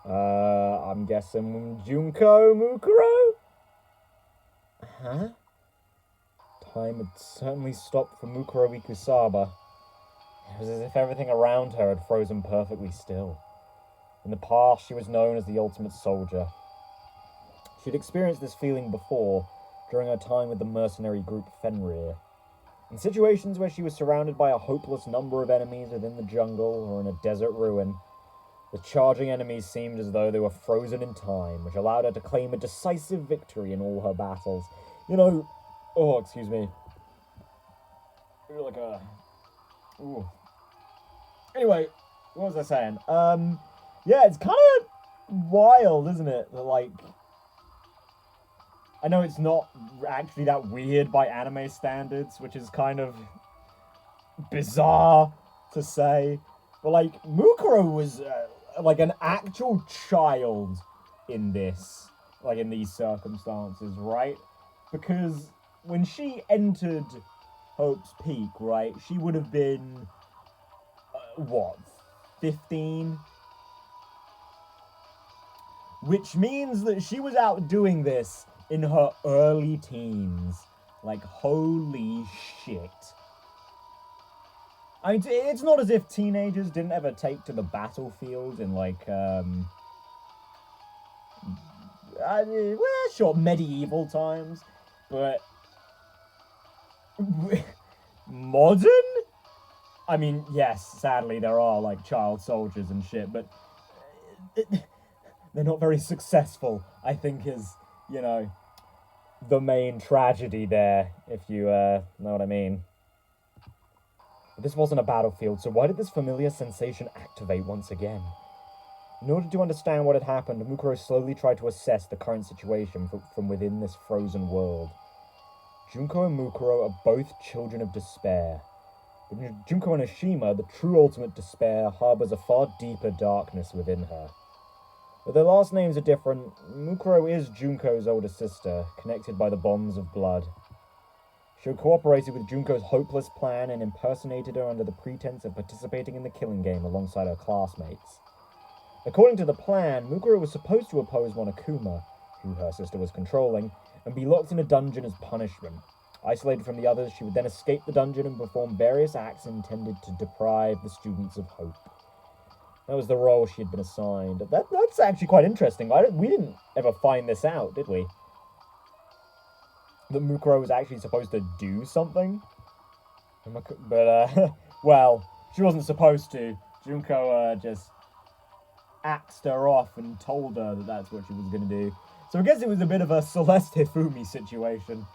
I'm guessing Junko Mukuro? Huh? Time had certainly stopped for Mukuro Ikusaba. It was as if everything around her had frozen perfectly still. In the past, she was known as the ultimate soldier. She'd experienced this feeling before, during her time with the mercenary group Fenrir. In situations where she was surrounded by a hopeless number of enemies within the jungle or in a desert ruin, the charging enemies seemed as though they were frozen in time, which allowed her to claim a decisive victory in all her battles. You know, oh, excuse me. Like a. Ooh. Anyway, what was I saying? Yeah, it's kind of wild, isn't it? That, like, I know it's not actually that weird by anime standards, which is kind of bizarre to say. But, like, Mukuro was, like, an actual child in this, like, in these circumstances, right? Because when she entered Hope's Peak, right, she would have been, what, 15? Which means that she was out doing this in her early teens. Like, holy shit. I mean, it's not as if teenagers didn't ever take to the battlefield in, like, well, sure, medieval times, but modern? I mean, yes, sadly, there are, like, child soldiers and shit, but they're not very successful, I think is, you know, the main tragedy there, if you know what I mean. But this wasn't a battlefield, so why did this familiar sensation activate once again? In order to understand what had happened, Mukuro slowly tried to assess the current situation from within this frozen world. Junko and Mukuro are both children of despair. But Junko Onishima, the true ultimate despair, harbors a far deeper darkness within her. Though their last names are different, Mukuro is Junko's older sister, connected by the bonds of blood. She had cooperated with Junko's hopeless plan and impersonated her under the pretense of participating in the killing game alongside her classmates. According to the plan, Mukuro was supposed to oppose Monokuma, who her sister was controlling, and be locked in a dungeon as punishment. Isolated from the others, she would then escape the dungeon and perform various acts intended to deprive the students of hope. That was the role she had been assigned. That's actually quite interesting. We didn't ever find this out, did we? That Mukuro was actually supposed to do something? But, well, she wasn't supposed to. Junko, just axed her off and told her that that's what she was going to do. So I guess it was a bit of a Celeste Hifumi situation.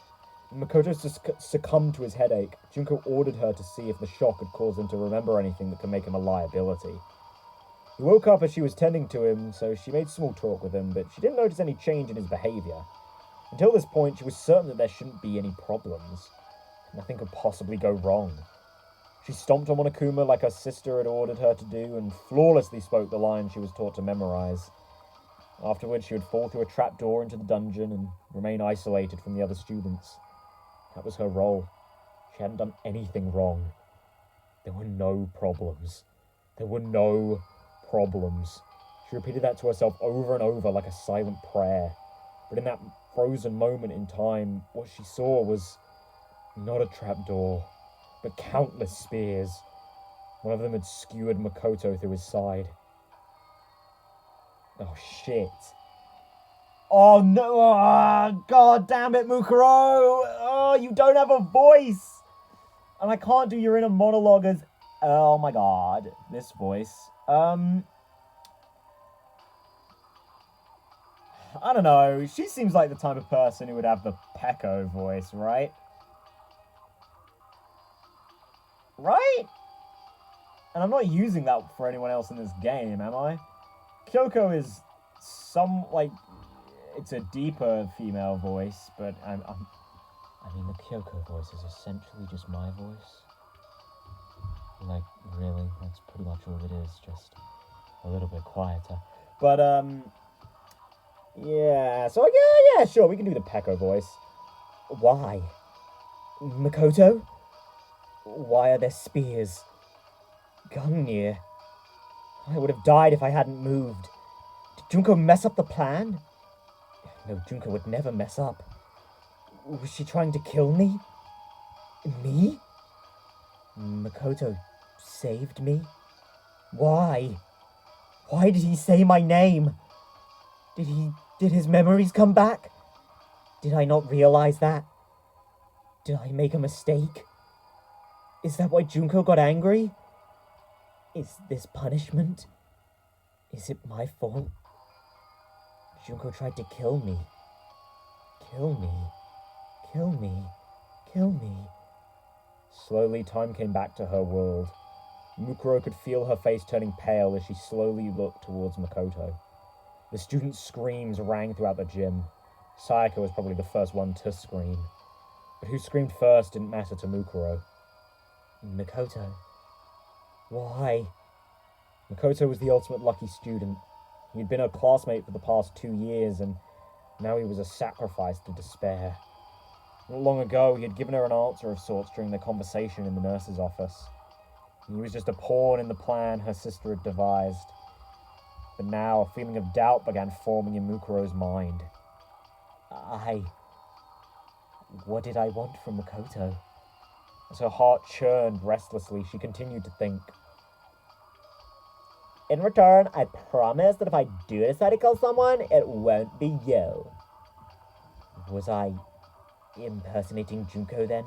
Makoto succumbed to his headache. Junko ordered her to see if the shock had caused him to remember anything that could make him a liability. He woke up as she was tending to him, so she made small talk with him, but she didn't notice any change in his behavior. Until this point, she was certain that there shouldn't be any problems. Nothing could possibly go wrong. She stomped on Monokuma like her sister had ordered her to do, and flawlessly spoke the lines she was taught to memorize. Afterwards, she would fall through a trapdoor into the dungeon and remain isolated from the other students. That was her role. She hadn't done anything wrong. There were no problems. There were no problems. She repeated that to herself over and over like a silent prayer. But in that frozen moment in time, what she saw was not a trapdoor, but countless spears. One of them had skewered Makoto through his side. Oh, shit. Oh, no. Oh, God damn it, Mukuro. Oh, you don't have a voice. And I can't do your inner monologue as... Oh, my God. This voice. I don't know. She seems like the type of person who would have the Pecco voice, right? Right? And I'm not using that for anyone else in this game, am I? Kyoko is it's a deeper female voice, but I mean, the Kyoko voice is essentially just my voice. Like, really, that's pretty much all it is, just a little bit quieter. But, yeah, so, yeah, sure, we can do the Pecco voice. Why? Makoto? Why are there spears? Gungnir? I would have died if I hadn't moved. Did Junko mess up the plan? No, Junko would never mess up. Was she trying to kill me? Me? Makoto saved me? Why? Why did he say my name? Did his memories come back? Did I not realize that? Did I make a mistake? Is that why Junko got angry? Is this punishment? Is it my fault? Junko tried to kill me. Kill me. Kill me. Kill me. Slowly, time came back to her world. Mukuro could feel her face turning pale as she slowly looked towards Makoto. The students' screams rang throughout the gym. Sayaka was probably the first one to scream. But who screamed first didn't matter to Mukuro. Makoto. Why? Makoto was the ultimate lucky student. He'd been her classmate for the past 2 years, and now he was a sacrifice to despair. Not long ago, he had given her an answer of sorts during their conversation in the nurse's office. He was just a pawn in the plan her sister had devised. But now, a feeling of doubt began forming in Mukuro's mind. What did I want from Makoto? As her heart churned restlessly, she continued to think. In return, I promise that if I do decide to kill someone, it won't be you. Was I impersonating Junko then?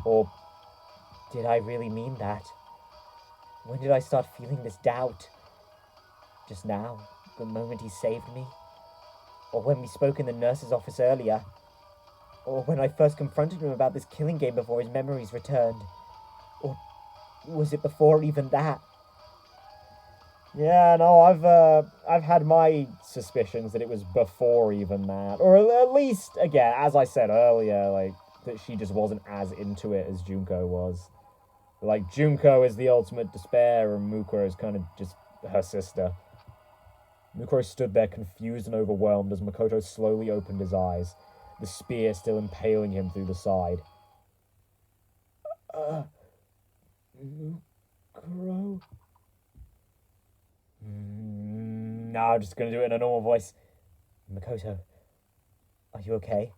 Or did I really mean that? When did I start feeling this doubt? Just now, the moment he saved me? Or when we spoke in the nurse's office earlier? Or when I first confronted him about this killing game before his memories returned? Or was it before even that? Yeah, no, I've had my suspicions that it was before even that. Or at least, again, as I said earlier, like, that she just wasn't as into it as Junko was. Like, Junko is the ultimate despair, and Mukuro is kind of just her sister. Mukuro stood there confused and overwhelmed as Makoto slowly opened his eyes, the spear still impaling him through the side. Mukuro? No, I'm just going to do it in a normal voice. Makoto, are you okay?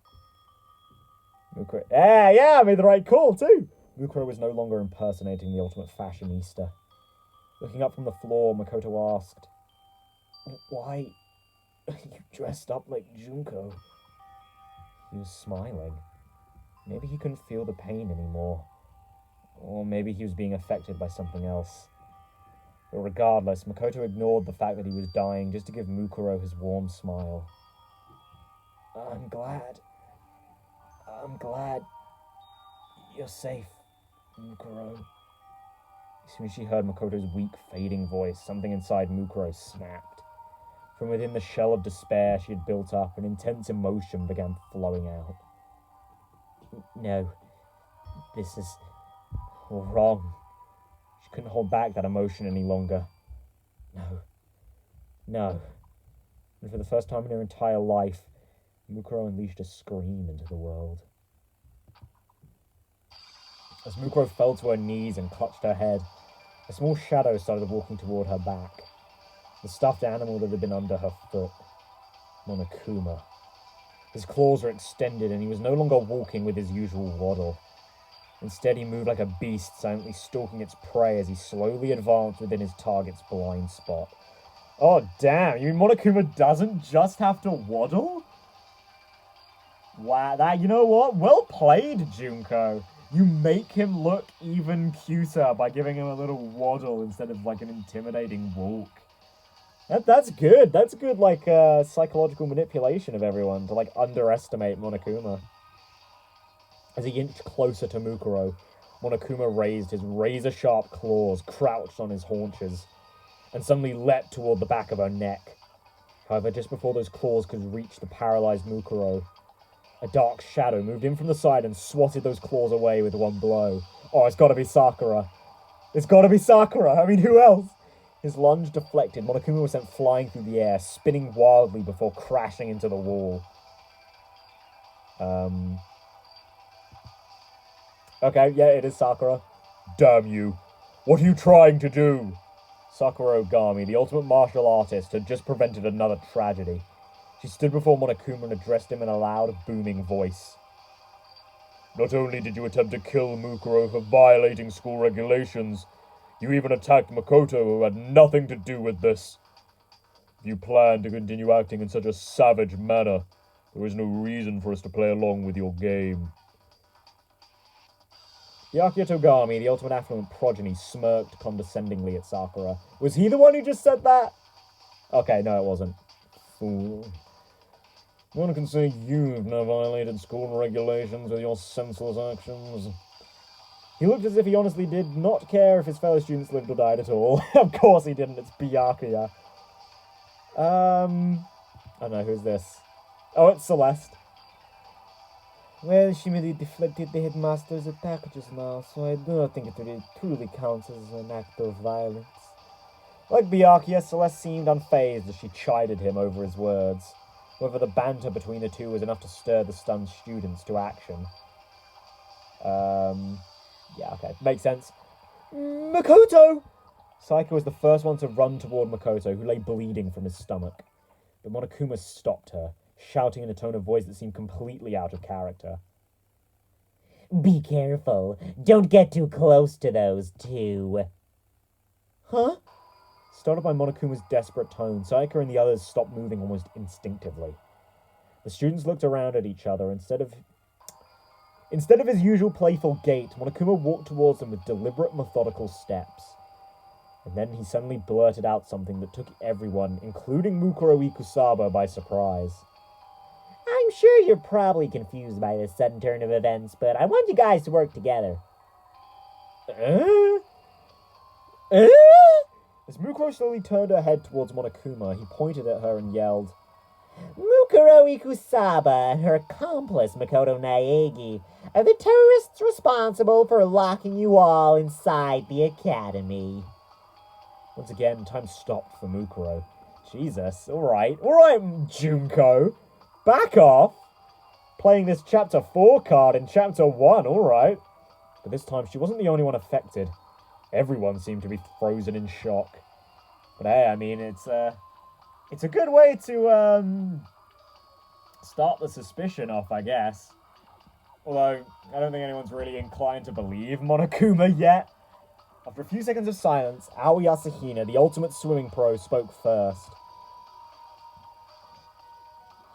Mukuro... Yeah, I made the right call, too! Mukuro was no longer impersonating the ultimate fashionista. Looking up from the floor, Makoto asked, Why are you dressed up like Junko? He was smiling. Maybe he couldn't feel the pain anymore. Or maybe he was being affected by something else. But regardless, Makoto ignored the fact that he was dying just to give Mukuro his warm smile. I'm glad you're safe, Mukuro. As soon as she heard Makoto's weak, fading voice, something inside Mukuro snapped. From within the shell of despair she had built up, an intense emotion began flowing out. No, this is wrong. She couldn't hold back that emotion any longer. No. And for the first time in her entire life, Mukuro unleashed a scream into the world. As Mukuro fell to her knees and clutched her head, a small shadow started walking toward her back. The stuffed animal that had been under her foot. Monokuma. His claws were extended and he was no longer walking with his usual waddle. Instead, he moved like a beast, silently stalking its prey as he slowly advanced within his target's blind spot. Oh, damn. You mean Monokuma doesn't just have to waddle? Wow, you know what? Well played, Junko. You make him look even cuter by giving him a little waddle instead of, like, an intimidating walk. That's good. That's good, like, psychological manipulation of everyone to, like, underestimate Monokuma. As he inched closer to Mukuro, Monokuma raised his razor-sharp claws, crouched on his haunches, and suddenly leapt toward the back of her neck. However, just before those claws could reach the paralyzed Mukuro, a dark shadow moved in from the side and swatted those claws away with one blow. Oh, it's gotta be Sakura. It's gotta be Sakura. I mean, who else? His lunge deflected, Monokuma was sent flying through the air, spinning wildly before crashing into the wall. Okay, yeah, it is Sakura. Damn you. What are you trying to do? Sakura Ogami, the ultimate martial artist, had just prevented another tragedy. She stood before Monokuma and addressed him in a loud, booming voice. Not only did you attempt to kill Mukuro for violating school regulations, you even attacked Makoto, who had nothing to do with this. If you plan to continue acting in such a savage manner, there is no reason for us to play along with your game. Byakuya Togami, the ultimate affluent progeny, smirked condescendingly at Sakura. Was he the one who just said that? Okay, no, it wasn't. Fool. One can say you've now violated school regulations with your senseless actions. He looked as if he honestly did not care if his fellow students lived or died at all. Of course he didn't, it's Byakuya. I don't know, who's this? Oh, it's Celeste. Well, she merely deflected the headmaster's attack just now, so I do not think it really truly counts as an act of violence. Like Byakuya, Celeste seemed unfazed as she chided him over his words. Whether the banter between the two was enough to stir the stunned students to action. Yeah, okay, makes sense. Makoto! Saika was the first one to run toward Makoto, who lay bleeding from his stomach. But Monokuma stopped her, shouting in a tone of voice that seemed completely out of character. Be careful. Don't get too close to those two. Huh? Startled by Monokuma's desperate tone, Saika and the others stopped moving almost instinctively. The students looked around at each other. Instead of his usual playful gait, Monokuma walked towards them with deliberate, methodical steps. And then he suddenly blurted out something that took everyone, including Mukuro Ikusaba, by surprise. I'm sure you're probably confused by this sudden turn of events, but I want you guys to work together. As Mukuro slowly turned her head towards Monokuma, he pointed at her and yelled, Mukuro Ikusaba and her accomplice, Makoto Naegi, are the terrorists responsible for locking you all inside the academy. Once again, time stopped for Mukuro. Jesus, alright, Junko. Back off! Playing this Chapter 4 card in Chapter 1, alright. But this time, she wasn't the only one affected. Everyone seemed to be frozen in shock. But hey, I mean, it's a good way to, start the suspicion off, I guess. Although, I don't think anyone's really inclined to believe Monokuma yet. After a few seconds of silence, Aoi Asahina, the ultimate swimming pro, spoke first.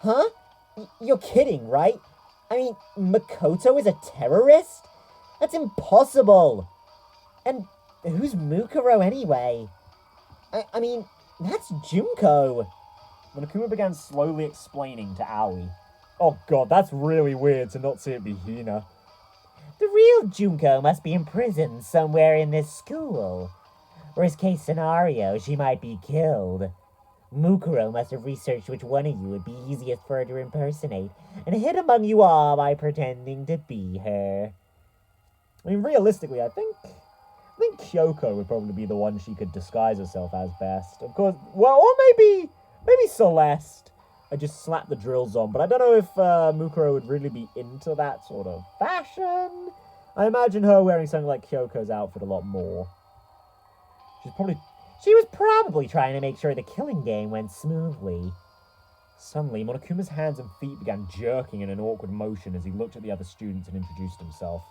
Huh? You're kidding, right? I mean, Makoto is a terrorist? That's impossible! And who's Mukuro anyway? I mean, that's Junko! Monokuma began slowly explaining to Aoi. Oh god, that's really weird to not see it be Hina. The real Junko must be imprisoned somewhere in this school. Worst case scenario, she might be killed. Mukuro must have researched which one of you would be easiest for her to impersonate, and hid among you all by pretending to be her. I mean, realistically, I think Kyoko would probably be the one she could disguise herself as best. Of course, well, or maybe Celeste. I just slapped the drills on, but I don't know if Mukuro would really be into that sort of fashion. I imagine her wearing something like Kyoko's outfit a lot more. She was probably trying to make sure the killing game went smoothly. Suddenly, Monokuma's hands and feet began jerking in an awkward motion as he looked at the other students and introduced himself.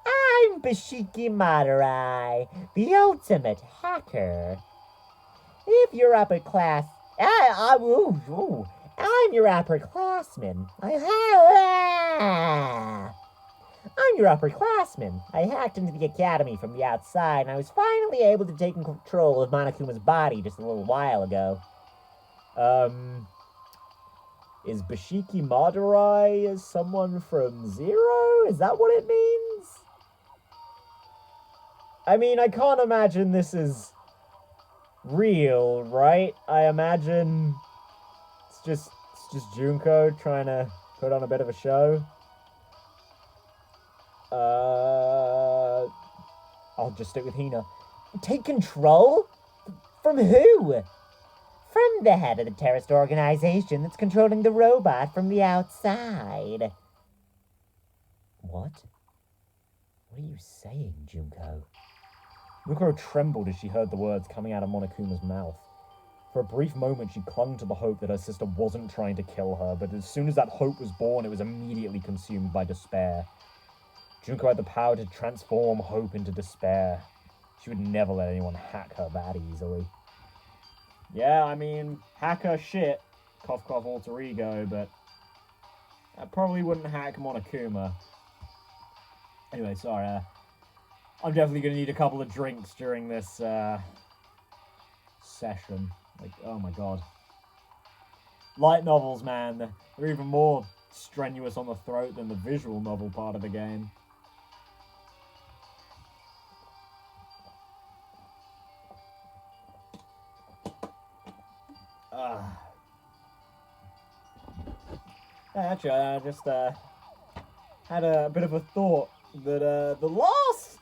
I'm Bashiki Madurai, the ultimate hacker. If you're upper class... I'm your upperclassman. I'm your upperclassman. I hacked into the academy from the outside, and I was finally able to take control of Monokuma's body just a little while ago. Is Bashiki Madurai someone from Zero? Is that what it means? I mean, I can't imagine this is real, right? I imagine it's just Junko trying to put on a bit of a show. I'll just stick with Hina. Take control? From who? From the head of the terrorist organization that's controlling the robot from the outside. What? What are you saying, Junko? Mukuro trembled as she heard the words coming out of Monokuma's mouth. For a brief moment, she clung to the hope that her sister wasn't trying to kill her, but as soon as that hope was born, it was immediately consumed by despair. Junko had the power to transform hope into despair. She would never let anyone hack her that easily. Yeah, I mean, hack her shit, cough cough alter ego, but I probably wouldn't hack Monokuma. Anyway, sorry, I'm definitely going to need a couple of drinks during this, session. Like, oh my god. Light novels, man, they're even more strenuous on the throat than the visual novel part of the game. Actually, I just had a bit of a thought that the last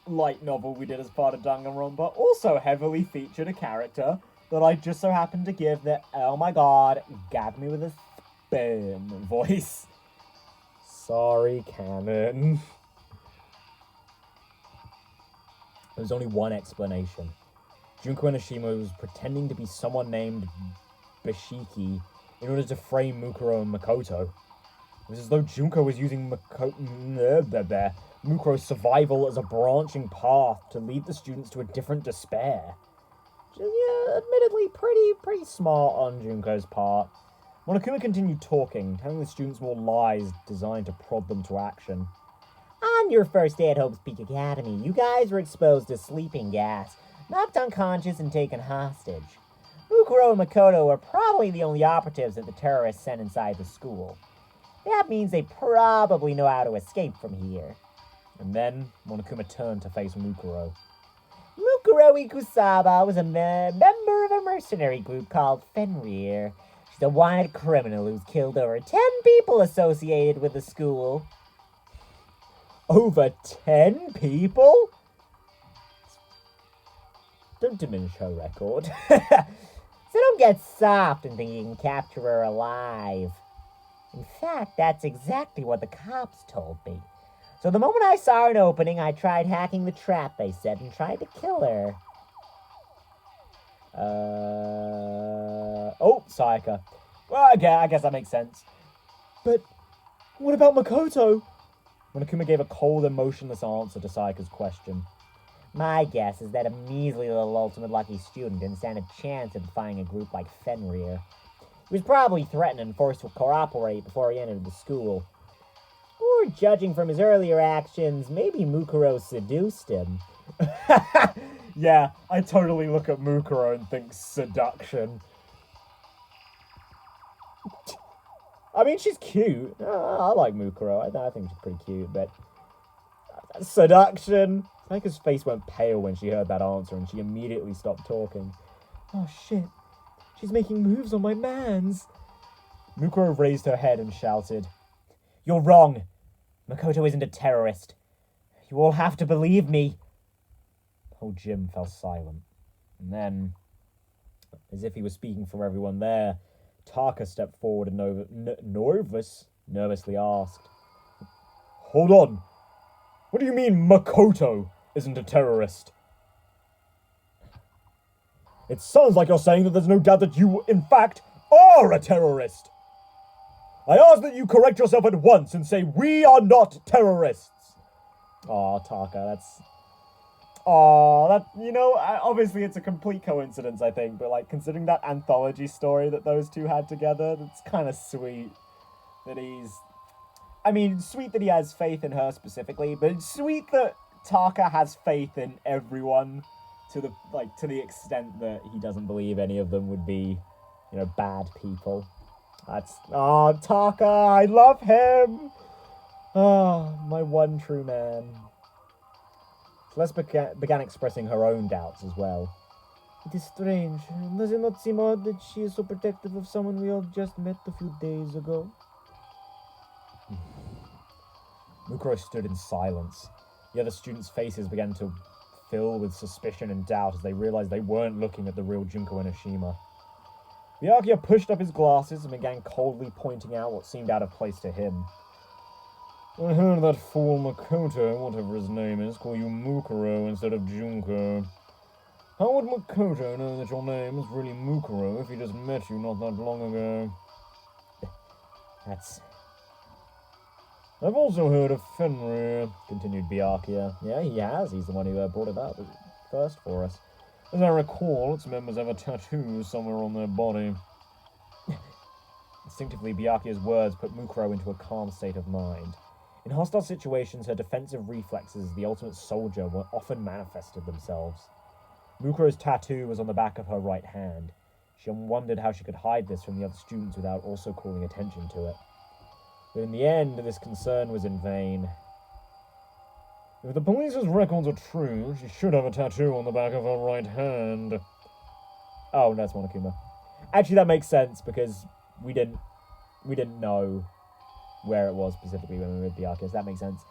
light novel we did as part of Danganronpa also heavily featured a character that I just so happened to give the oh my god, gab me with a spoon voice. Sorry, canon. There's only one explanation. Junko Enoshima was pretending to be someone named Bashiki in order to frame Mukuro and Makoto. It was as though Junko was using Mukuro's survival as a branching path to lead the students to a different despair. Which is, yeah, admittedly pretty smart on Junko's part. Monokuma continued talking, telling the students more lies designed to prod them to action. On your first day at Hope's Peak Academy, you guys were exposed to sleeping gas, knocked unconscious and taken hostage. Mukuro and Makoto were probably the only operatives that the terrorists sent inside the school. That means they probably know how to escape from here. And then Monokuma turned to face Mukuro. Mukuro Ikusaba was a member of a mercenary group called Fenrir. She's a wanted criminal who's killed over 10 people associated with the school. Over 10 people? Don't diminish her record. So don't get soft and think you can capture her alive. In fact, that's exactly what the cops told me. So the moment I saw an opening, I tried hacking the trap they set and tried to kill her. Oh, Sayaka. Well, okay, I guess that makes sense. But what about Makoto? Monokuma gave a cold, emotionless answer to Sayaka's question. My guess is that a measly little ultimate lucky student didn't stand a chance of defying a group like Fenrir. He was probably threatened and forced to cooperate before he entered the school. Or, judging from his earlier actions, maybe Mukuro seduced him. Yeah, I totally look at Mukuro and think seduction. I mean, she's cute. I like Mukuro. I think she's pretty cute, but seduction? Sayaka's face went pale when she heard that answer, and she immediately stopped talking. Oh shit, she's making moves on my mans. Mukuro raised her head and shouted, You're wrong. Makoto isn't a terrorist. You all have to believe me. The whole gym fell silent. And then, as if he was speaking for everyone there, Taka stepped forward and nervously asked, Hold on. What do you mean Makoto isn't a terrorist? It sounds like you're saying that there's no doubt that you, in fact, are a terrorist. I ask that you correct yourself at once and say we are not terrorists. Aw, Taka, that's... Aw, that, you know, obviously it's a complete coincidence, I think, but, like, considering that anthology story that those two had together, it's kind of sweet that he's... I mean, sweet that he has faith in her specifically, but it's sweet that Taka has faith in everyone to the extent that he doesn't believe any of them would be, you know, bad people. That's... Oh, Taka, I love him! Oh, my one true man. Celeste began expressing her own doubts as well. It is strange. Does it not seem odd that she is so protective of someone we all just met a few days ago? Mukuro stood in silence. The other students' faces began to fill with suspicion and doubt as they realized they weren't looking at the real Junko Enoshima. Byakuya pushed up his glasses and began coldly pointing out what seemed out of place to him. I heard that fool Makoto, whatever his name is, call you Mukuro instead of Junko. How would Makoto know that your name is really Mukuro if he just met you not that long ago? I've also heard of Fenrir, continued Byakuya. Yeah, he has. He's the one who brought it up first for us. As I recall, its members have a tattoo somewhere on their body. Instinctively, Byakuya's words put Mukuro into a calm state of mind. In hostile situations, her defensive reflexes as the ultimate soldier were often manifested themselves. Mukuro's tattoo was on the back of her right hand. She wondered how she could hide this from the other students without also calling attention to it. But in the end, this concern was in vain. If the police's records are true, she should have a tattoo on the back of her right hand. Oh, that's Monokuma. Actually, that makes sense, because we didn't know where it was specifically when we were with Byakuya, so that makes sense.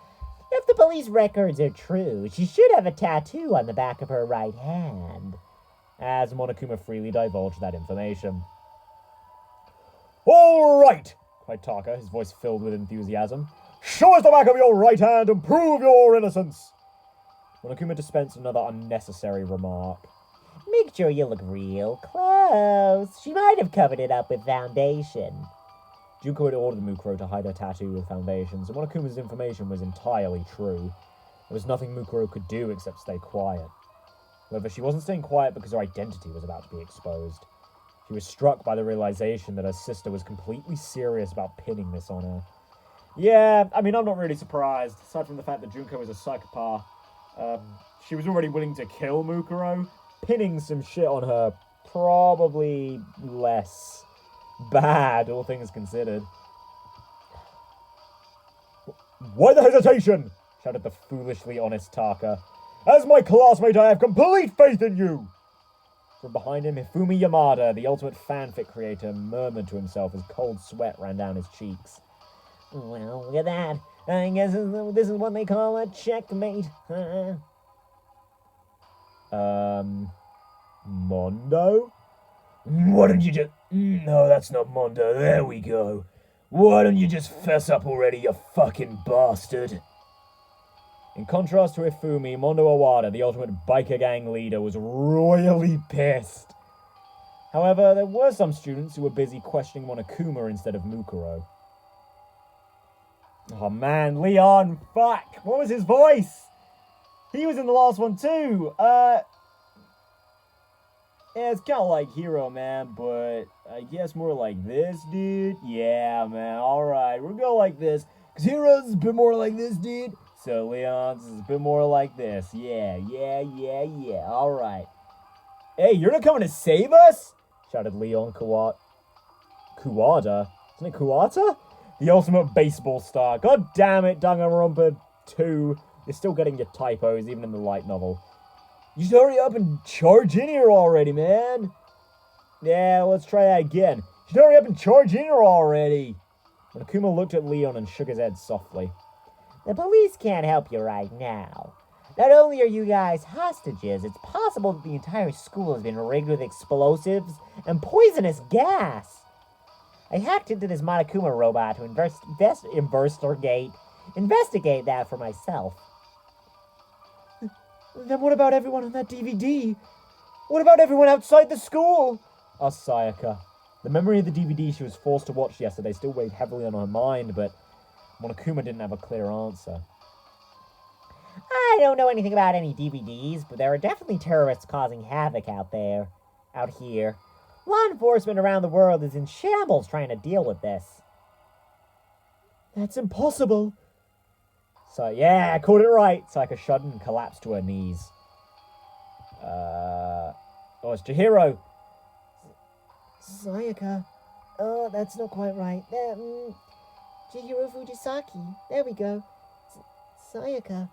If the police records are true, she should have a tattoo on the back of her right hand. As Monokuma freely divulged that information. All right! Cried Taka, his voice filled with enthusiasm. Show us the back of your right hand and prove your innocence! Monokuma dispensed another unnecessary remark. Make sure you look real close. She might have covered it up with foundation. Junko had ordered Mukuro to hide her tattoo with foundation, so Monokuma's information was entirely true. There was nothing Mukuro could do except stay quiet. However, she wasn't staying quiet because her identity was about to be exposed. She was struck by the realization that her sister was completely serious about pinning this on her. Yeah, I mean, I'm not really surprised. Aside from the fact that Junko is a psychopath, she was already willing to kill Mukuro. Pinning some shit on her, probably less bad, all things considered. Why the hesitation? Shouted the foolishly honest Taka. As my classmate, I have complete faith in you! From behind him, Hifumi Yamada, the ultimate fanfic creator, murmured to himself as cold sweat ran down his cheeks. Well, look at that. I guess this is what they call a checkmate. Mondo? Why don't you just... No, that's not Mondo. There we go. Why don't you just fess up already, you fucking bastard? In contrast to Hifumi, Mondo Awada, the ultimate biker gang leader, was royally pissed. However, there were some students who were busy questioning Monokuma instead of Mukuro. Oh man, Leon, fuck! What was his voice? He was in the last one too! Yeah, it's kind of like Hero, man, but I guess more like this, dude. Yeah, man, alright, we'll go like this. Because Hero's a bit more like this, dude. So Leon's is a bit more like this. Yeah, alright. Hey, you're not coming to save us? Shouted Leon Kuwata. Isn't it Kuwata? The ultimate baseball star. God damn it, Danganronpa 2. You're still getting your typos, even in the light novel. You should hurry up and charge in here already, man. Yeah, let's try that again. You should hurry up and charge in here already. When Akuma looked at Leon and shook his head softly. The police can't help you right now. Not only are you guys hostages, it's possible that the entire school has been rigged with explosives and poisonous gas. I hacked into this Monokuma robot to investigate that for myself. Then what about everyone on that DVD? What about everyone outside the school? Asked Sayaka. The memory of the DVD she was forced to watch yesterday still weighed heavily on her mind, but Monokuma didn't have a clear answer. I don't know anything about any DVDs, but there are definitely terrorists causing havoc out here. Law enforcement around the world is in shambles trying to deal with this. That's impossible. So, yeah, I caught it right. Sayaka shuddered and collapsed to her knees. Oh, it's Chihiro. Sayaka. Oh, that's not quite right. Chihiro Fujisaki. There we go. Sayaka.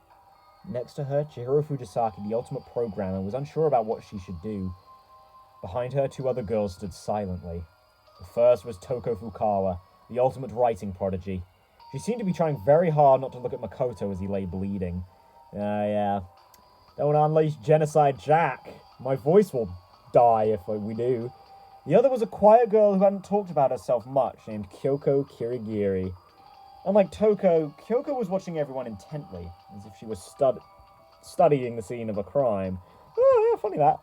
Next to her, Chihiro Fujisaki, the ultimate programmer, was unsure about what she should do. Behind her, two other girls stood silently. The first was Toko Fukawa, the ultimate writing prodigy. She seemed to be trying very hard not to look at Makoto as he lay bleeding. Yeah. Don't unleash Genocide Jack. My voice will die if we do. The other was a quiet girl who hadn't talked about herself much, named Kyoko Kirigiri. Unlike Toko, Kyoko was watching everyone intently, as if she was studying the scene of a crime. Oh, yeah, funny that.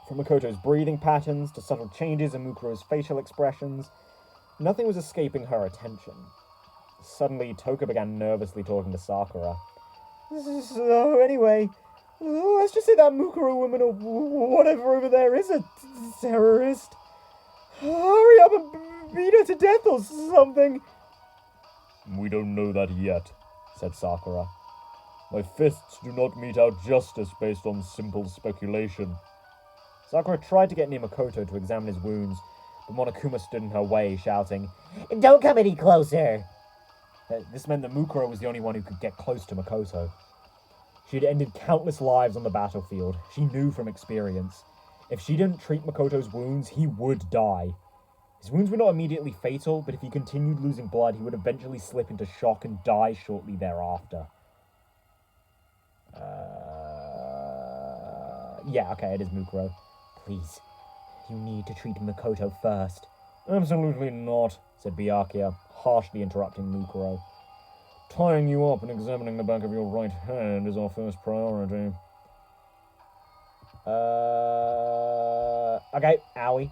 From Makoto's breathing patterns to subtle changes in Mukuro's facial expressions, nothing was escaping her attention. Suddenly, Toko began nervously talking to Sakura. So, anyway, let's just say that Mukuro woman or whatever over there is a terrorist. Hurry up and beat her to death or something. We don't know that yet, said Sakura. My fists do not mete out justice based on simple speculation. Sakura tried to get near Makoto to examine his wounds, but Monokuma stood in her way, shouting, "Don't come any closer!" This meant that Mukuro was the only one who could get close to Makoto. She had ended countless lives on the battlefield. She knew from experience. If she didn't treat Makoto's wounds, he would die. His wounds were not immediately fatal, but if he continued losing blood, he would eventually slip into shock and die shortly thereafter. Yeah, okay, it is Mukuro. Please, you need to treat Makoto first. Absolutely not, said Byakuya, harshly interrupting Mukuro. Tying you up and examining the back of your right hand is our first priority. Okay, Aoi.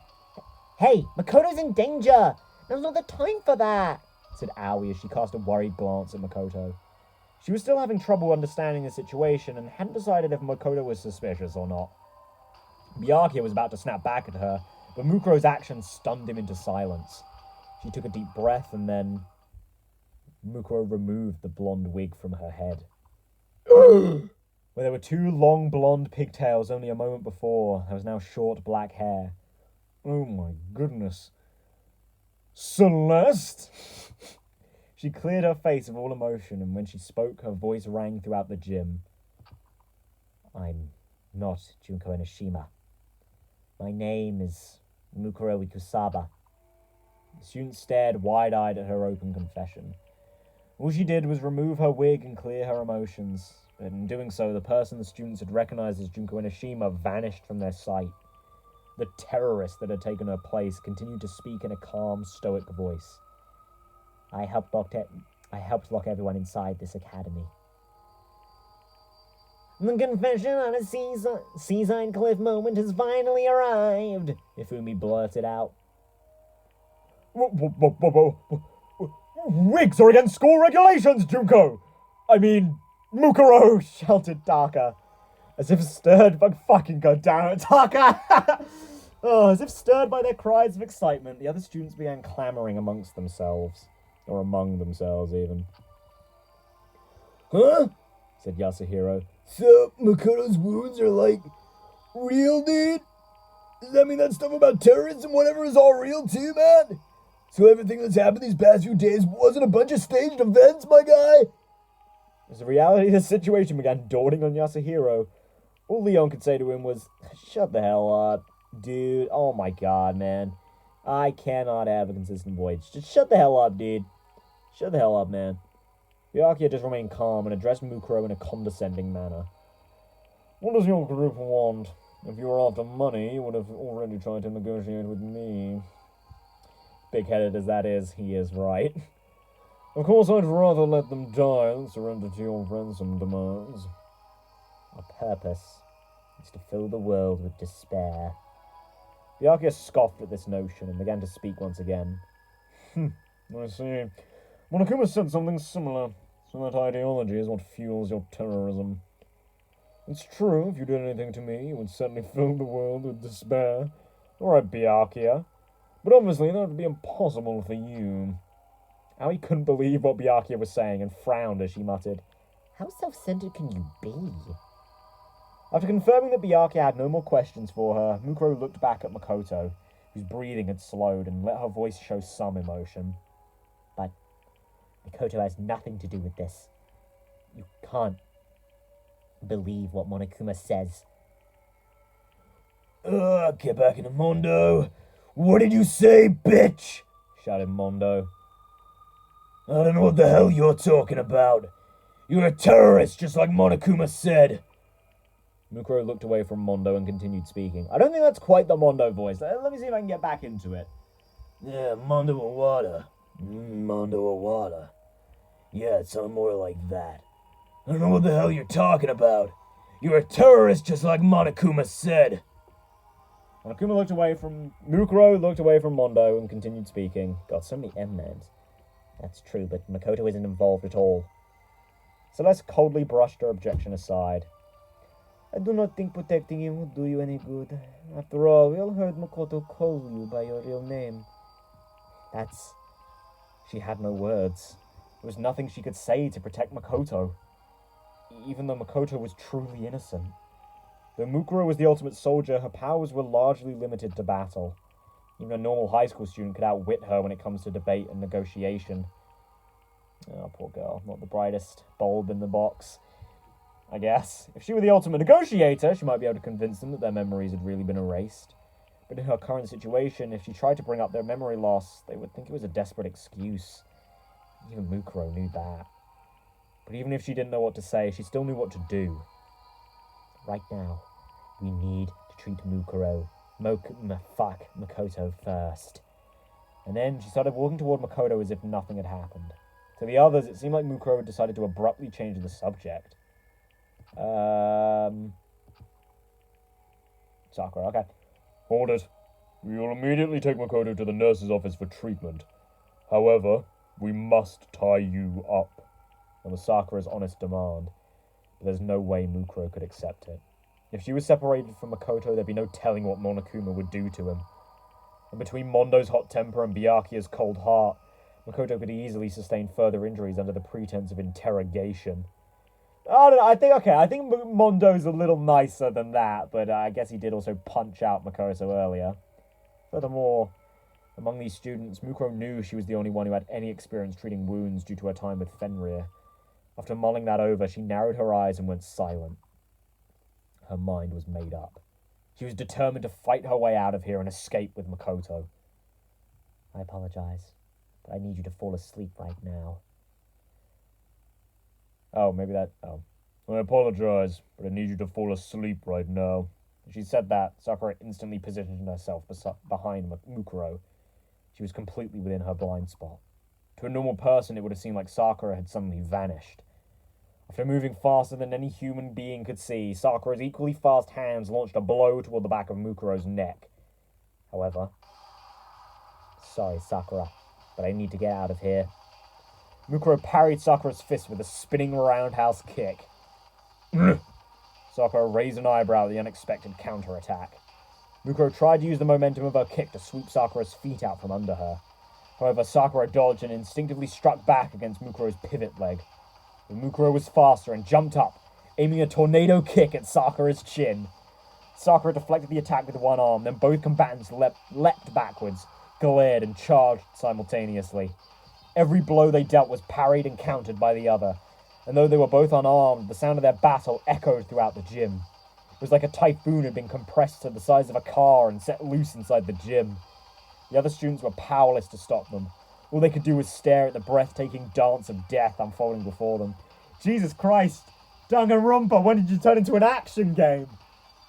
Hey, Makoto's in danger! Now's not the time for that, said Aoi as she cast a worried glance at Makoto. She was still having trouble understanding the situation and hadn't decided if Makoto was suspicious or not. Byakuya was about to snap back at her, but Mukuro's actions stunned him into silence. She took a deep breath and then Mukuro removed the blonde wig from her head. Where there were two long blonde pigtails only a moment before, there was now short black hair. Oh my goodness. Celeste? She cleared her face of all emotion, and when she spoke, her voice rang throughout the gym. I'm not Junko Enoshima. My name is Mukuro Ikusaba. The student stared wide-eyed at her open confession. All she did was remove her wig and clear her emotions, but in doing so, the person the students had recognized as Junko Enoshima vanished from their sight. The terrorist that had taken her place continued to speak in a calm, stoic voice. I helped lock everyone inside this academy. The confession on a seaside cliff moment has finally arrived, Ifumi blurted out. Wigs are against school regulations, Junko! I mean, Mukuro, shouted Taka. As if stirred by fucking goddamn it, Taka! As if stirred by their cries of excitement, the other students began clamoring amongst themselves. Or among themselves, even. Huh? Said Yasuhiro. So, Makoto's wounds are, like, real, dude? Does that mean that stuff about terrorists and whatever is all real, too, man? So everything that's happened these past few days wasn't a bunch of staged events, my guy? As the reality of the situation began dawning on Yasuhiro, all Leon could say to him was, shut the hell up, dude. Oh my god, man. I cannot have a consistent voice. Just shut the hell up, dude. Shut the hell up, man. Byakuya just remained calm and addressed Mukuro in a condescending manner. What does your group want? If you were after money, you would have already tried to negotiate with me. Big-headed as that is, he is right. Of course, I'd rather let them die than surrender to your ransom demands. Our purpose is to fill the world with despair. Byakuya scoffed at this notion and began to speak once again. I see. Monokuma said something similar, so that ideology is what fuels your terrorism. It's true, if you did anything to me, you would certainly fill the world with despair. Alright, Byakuya. But obviously that would be impossible for you. Aoi couldn't believe what Byakuya was saying and frowned as she muttered, How self-centered can you be? After confirming that Byakuya had no more questions for her, Mukuro looked back at Makoto, whose breathing had slowed and let her voice show some emotion. But Makoto has nothing to do with this. You can't believe what Monokuma says. Get back into Mondo. What did you say, bitch? Shouted Mondo. I don't know what the hell you're talking about. You're a terrorist, just like Monokuma said. Mukuro looked away from Mondo and continued speaking. I don't think that's quite the Mondo voice. Let me see if I can get back into it. Yeah, Mondo Owada. Mondo Owada. Yeah, it's something more like that. I don't know what the hell you're talking about. You're a terrorist just like Monokuma said. Monokuma looked away from... Mukuro looked away from Mondo and continued speaking. God, so many M names. That's true, but Makoto isn't involved at all. Celeste coldly brushed her objection aside. I do not think protecting him would do you any good. After all, we all heard Makoto call you by your real name. That's... She had no words. There was nothing she could say to protect Makoto. Even though Makoto was truly innocent. Though Mukuro was the ultimate soldier, her powers were largely limited to battle. Even a normal high school student could outwit her when it comes to debate and negotiation. Oh, poor girl. Not the brightest bulb in the box, I guess. If she were the ultimate negotiator, she might be able to convince them that their memories had really been erased. But in her current situation, if she tried to bring up their memory loss, they would think it was a desperate excuse. Even Mukuro knew that. But even if she didn't know what to say, she still knew what to do. Right now, we need to treat Makoto first. And then she started walking toward Makoto as if nothing had happened. To the others, it seemed like Mukuro had decided to abruptly change the subject. Sakura, okay. Hold it. We will immediately take Makoto to the nurse's office for treatment. However, we must tie you up. That was Sakura's honest demand. But there's no way Mukuro could accept it. If she was separated from Makoto, there'd be no telling what Monokuma would do to him. And between Mondo's hot temper and Byakuya's cold heart, Makoto could easily sustain further injuries under the pretense of interrogation. I don't know, I think Mondo's a little nicer than that, but I guess he did also punch out Makoto earlier. Furthermore, among these students, Mukuro knew she was the only one who had any experience treating wounds due to her time with Fenrir. After mulling that over, she narrowed her eyes and went silent. Her mind was made up. She was determined to fight her way out of here and escape with Makoto. I apologize, but I need you to fall asleep right now. Oh, maybe that... Oh. I apologize, but I need you to fall asleep right now. As she said that, Sakura instantly positioned herself behind Mukuro. She was completely within her blind spot. To a normal person, it would have seemed like Sakura had suddenly vanished. After moving faster than any human being could see, Sakura's equally fast hands launched a blow toward the back of Mukuro's neck. However... Sorry, Sakura, but I need to get out of here. Mukuro parried Sakura's fist with a spinning roundhouse kick. Sakura raised an eyebrow at the unexpected counterattack. Mukuro tried to use the momentum of her kick to sweep Sakura's feet out from under her. However, Sakura dodged and instinctively struck back against Mukuro's pivot leg. But Mukuro was faster and jumped up, aiming a tornado kick at Sakura's chin. Sakura deflected the attack with one arm, then both combatants leapt backwards, glared and charged simultaneously. Every blow they dealt was parried and countered by the other, and though they were both unarmed, the sound of their battle echoed throughout the gym. It was like a typhoon had been compressed to the size of a car and set loose inside the gym. The other students were powerless to stop them. All they could do was stare at the breathtaking dance of death unfolding before them. Jesus Christ! Danganronpa, when did you turn into an action game?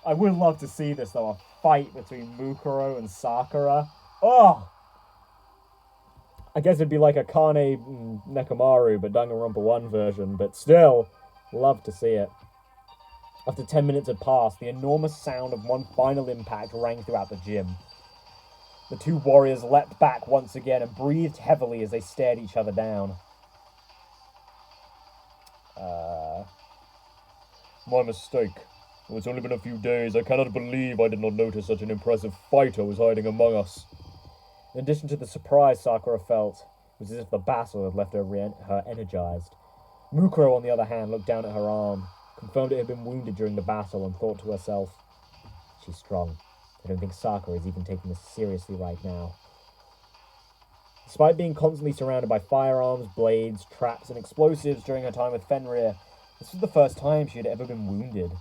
I would love to see this, though, a fight between Mukuro and Sakura. Oh! I guess it'd be like a Kane Nekomaru, but Danganronpa 1 version, but still, love to see it. After 10 minutes had passed, the enormous sound of one final impact rang throughout the gym. The two warriors leapt back once again and breathed heavily as they stared each other down. My mistake. Well, it's only been a few days. I cannot believe I did not notice such an impressive fighter was hiding among us. In addition to the surprise Sakura felt, it was as if the battle had left her energized. Mukuro, on the other hand, looked down at her arm, confirmed it had been wounded during the battle, and thought to herself, she's strong. I don't think Sakura is even taking this seriously right now. Despite being constantly surrounded by firearms, blades, traps, and explosives during her time with Fenrir, this was the first time she had ever been wounded.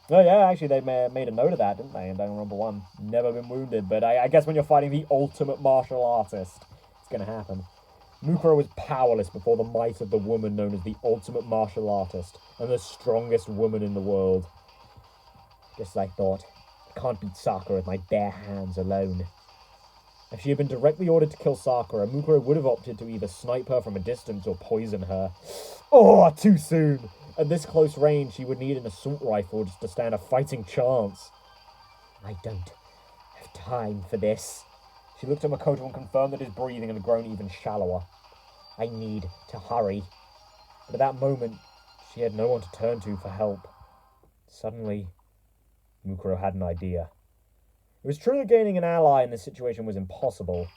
Oh yeah, actually they made a note of that, didn't they, in Danganronpa 1. Never been wounded, but I guess when you're fighting the ultimate martial artist, it's gonna happen. Mukuro was powerless before the might of the woman known as the ultimate martial artist, and the strongest woman in the world. Just as I thought, I can't beat Sakura with my bare hands alone. If she had been directly ordered to kill Sakura, Mukuro would have opted to either snipe her from a distance or poison her. Oh, too soon! At this close range, she would need an assault rifle just to stand a fighting chance. I don't have time for this. She looked at Makoto and confirmed that his breathing had grown even shallower. I need to hurry. But at that moment, she had no one to turn to for help. Suddenly, Mukuro had an idea. It was true that gaining an ally in this situation was impossible.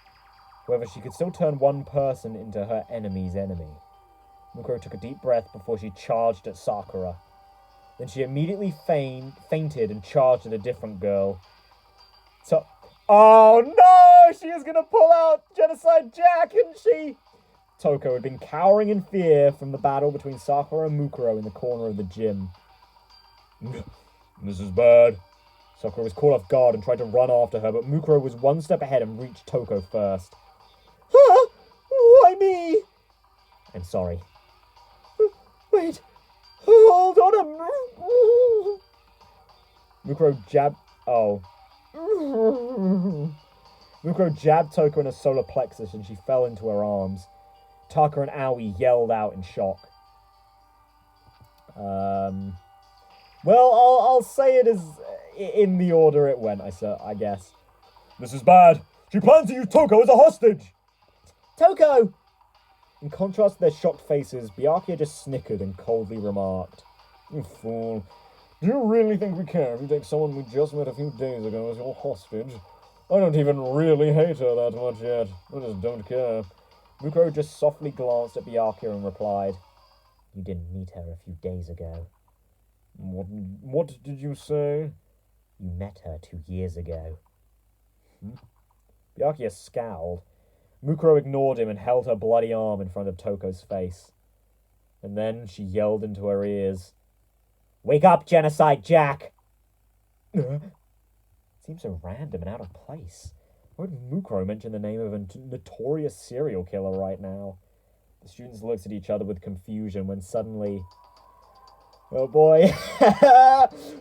However, she could still turn one person into her enemy's enemy. Mukuro took a deep breath before she charged at Sakura. Then she immediately fainted and charged at a different girl. Oh no! She is going to pull out Genocide Jack, isn't she? Toko had been cowering in fear from the battle between Sakura and Mukuro in the corner of the gym. This is bad. Sakura was caught off guard and tried to run after her, but Mukuro was one step ahead and reached Toko first. Huh? Why me? I'm sorry. Wait. Hold on. Mukuro jabbed... Oh. Mukuro jabbed Toko in her solar plexus and she fell into her arms. Taka and Aoi yelled out in shock. Well, I'll say it is in the order it went, I guess. This is bad. She plans to use Toko as a hostage. Toko! In contrast to their shocked faces, Byakuya just snickered and coldly remarked, You fool. Do you really think we care if you take someone we just met a few days ago as your hostage? I don't even really hate her that much yet. I just don't care. Mukuro just softly glanced at Byakuya and replied, You didn't meet her a few days ago. What did you say? You met her 2 years ago. Byakuya scowled. Mukuro ignored him and held her bloody arm in front of Toko's face. And then she yelled into her ears, Wake up, Genocide Jack! It seems so random and out of place. Why would Mukuro mention the name of a notorious serial killer right now? The students looked at each other with confusion when suddenly... Oh boy.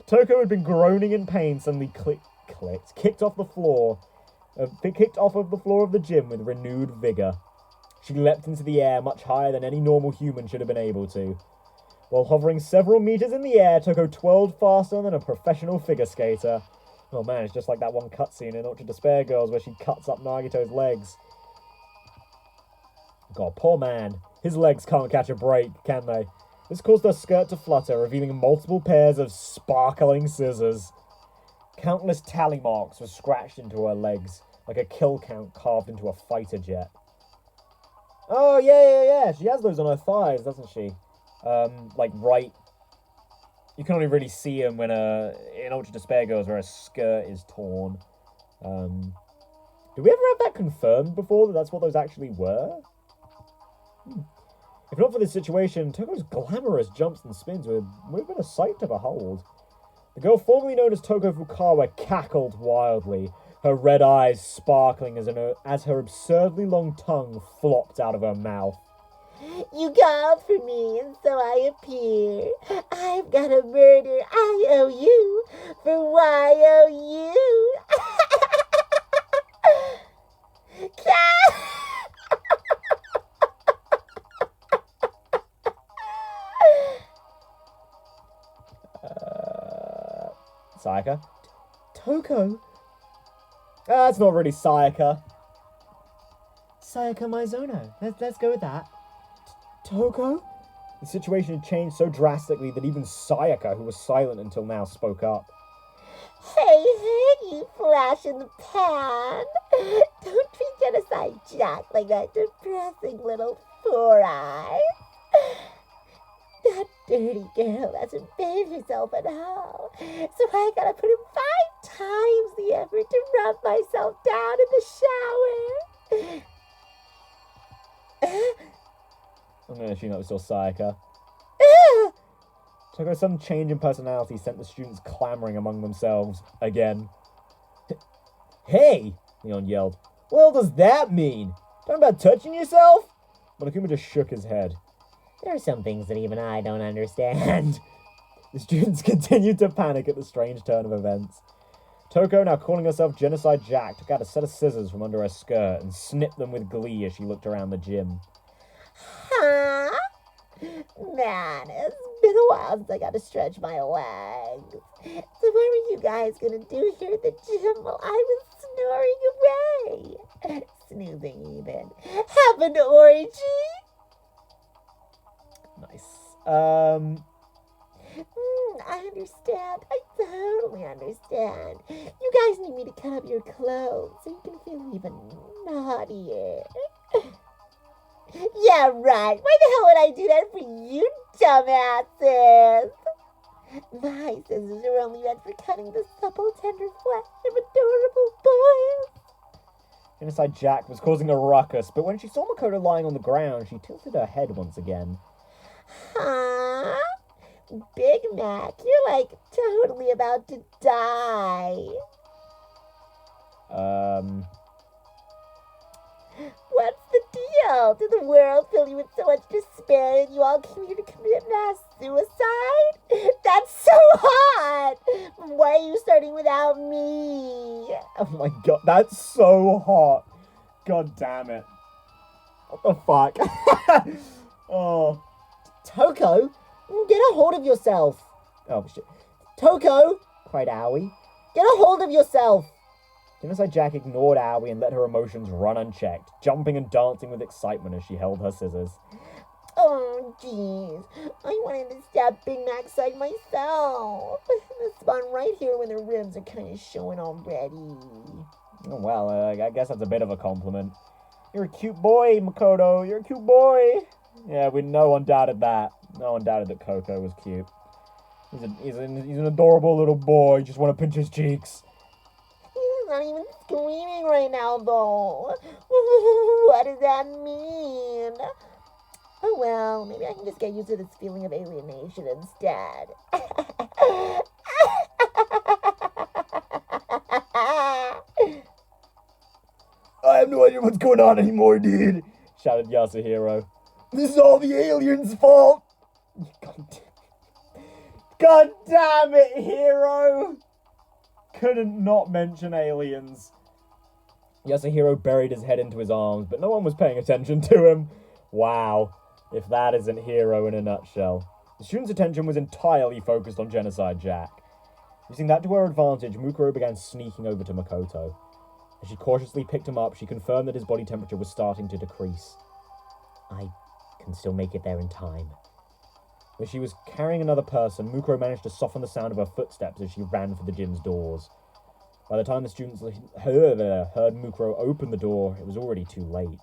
Toko had been groaning in pain, suddenly kicked off the floor. Kicked off of the floor of the gym with renewed vigor. She leapt into the air much higher than any normal human should have been able to. While hovering several meters in the air, Toko twirled faster than a professional figure skater. Oh man, it's just like that one cutscene in Ultra Despair Girls where she cuts up Nagito's legs. God, poor man. His legs can't catch a break, can they? This caused her skirt to flutter, revealing multiple pairs of sparkling scissors. Countless tally marks were scratched into her legs, like a kill count carved into a fighter jet. Oh, yeah. She has those on her thighs, doesn't she? Like right... You can only really see them when in Ultra Despair Girls where a skirt is torn. Did we ever have that confirmed before, that that's what those actually were? If not for this situation, Toko's glamorous jumps and spins would have been a sight to behold. The girl formerly known as Toko Fukawa cackled wildly, her red eyes sparkling as her absurdly long tongue flopped out of her mouth. You called for me, and so I appear. I've got a murder I owe you for YOU. Sayaka? Toko? That's not really Sayaka. Sayaka Maizono. Let's go with that. Toko? The situation had changed so drastically that even Sayaka, who was silent until now, spoke up. Hey, you flash in the pan. Don't treat Genocide Jack like that depressing little four-eye. That dirty girl hasn't bathed herself at all, so I gotta put in 5 times the effort to rub myself down in the shower. I'm gonna assume that was still Sayaka. Toko's sudden change in personality sent the students clamoring among themselves again. Hey! Leon yelled. What does that mean? Talking about touching yourself? Monokuma just shook his head. There are some things that even I don't understand. The students continued to panic at the strange turn of events. Toko, now calling herself Genocide Jack, took out a set of scissors from under her skirt and snipped them with glee as she looked around the gym. Huh? Man, it's been a while since I got to stretch my legs. So what were you guys gonna do here at the gym while I was snoring away? Snoozing even. Have an orgy? Nice. I understand. I totally understand. You guys need me to cut up your clothes so you can feel even naughtier. Yeah, right. Why the hell would I do that for you, dumbasses? My scissors are only meant for cutting the supple, tender flesh of adorable boys. Genocide Jack was causing a ruckus, but when she saw Makoto lying on the ground, she tilted her head once again. Huh? Big Mac, you're like totally about to die. What's the deal? Did the world fill you with so much despair and you all came here to commit mass suicide? That's so hot! Why are you starting without me? Oh my god, that's so hot. God damn it. What the fuck? Oh. Toko, get a hold of yourself. Oh, shit. Toko, cried Owie. Get a hold of yourself. Genocide Jack ignored Owie and let her emotions run unchecked, jumping and dancing with excitement as she held her scissors. Oh, jeez. I wanted to stab Big Mac's side myself. The spot right here where the ribs are kind of showing already. Oh, well, I guess that's a bit of a compliment. You're a cute boy, Makoto. You're a cute boy. Yeah, no one doubted that. No one doubted that Coco was cute. He's an adorable little boy. Just want to pinch his cheeks. He's not even screaming right now, though. What does that mean? Oh, well, maybe I can just get used to this feeling of alienation instead. I have no idea what's going on anymore, dude, shouted Yasuhiro. This is all the aliens' fault. God damn it, Hero! Couldn't not mention aliens. Yasuhiro buried his head into his arms, but no one was paying attention to him. Wow, if that isn't Hero in a nutshell. The student's attention was entirely focused on Genocide Jack. Using that to her advantage, Mukuro began sneaking over to Makoto. As she cautiously picked him up, she confirmed that his body temperature was starting to decrease. I can still make it there in time. When she was carrying another person, Mukuro managed to soften the sound of her footsteps as she ran for the gym's doors. By the time the students heard Mukuro open the door, it was already too late.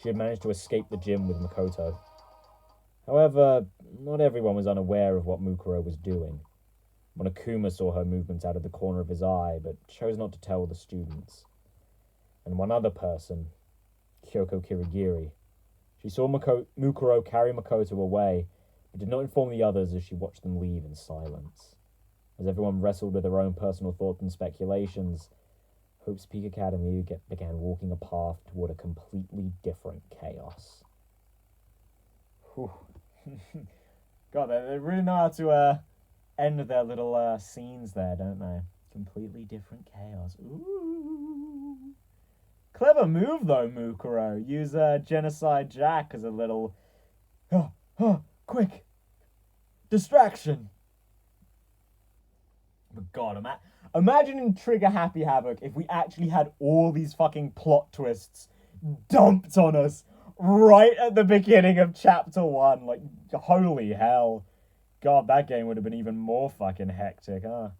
She had managed to escape the gym with Makoto. However, not everyone was unaware of what Mukuro was doing. Monokuma saw her movements out of the corner of his eye, but chose not to tell the students. And one other person, Kyoko Kirigiri. She saw Mukuro carry Makoto away, but did not inform the others as she watched them leave in silence. As everyone wrestled with their own personal thoughts and speculations, Hope's Peak Academy began walking a path toward a completely different chaos. God, they really know how to end their little scenes there, don't they? Completely different chaos. Ooh. Clever move, though, Mukuro. Use Genocide Jack as a little... quick! Distraction! But God, imagine in Trigger Happy Havoc if we actually had all these fucking plot twists dumped on us right at the beginning of Chapter 1. Like, holy hell. God, that game would have been even more fucking hectic, huh?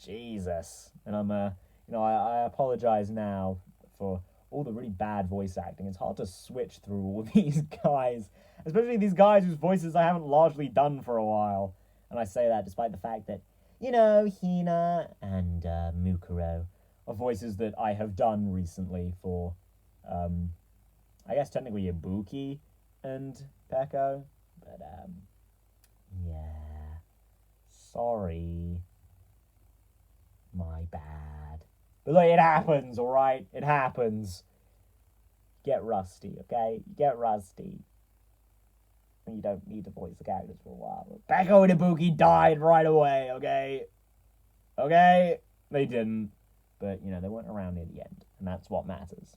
Jesus. And I apologize now for all the really bad voice acting. It's hard to switch through all these guys, especially these guys whose voices I haven't largely done for a while. And I say that despite the fact that, Hina and Mukuro are voices that I have done recently for, I guess technically Ibuki and Peko. But, yeah. Sorry. My bad. But look, it happens, alright? It happens. Get rusty, okay? Get rusty. You don't need to voice the characters for a while. Peko and Ibuki died right away, okay? Okay? They didn't, but, they weren't around near the end, and that's what matters.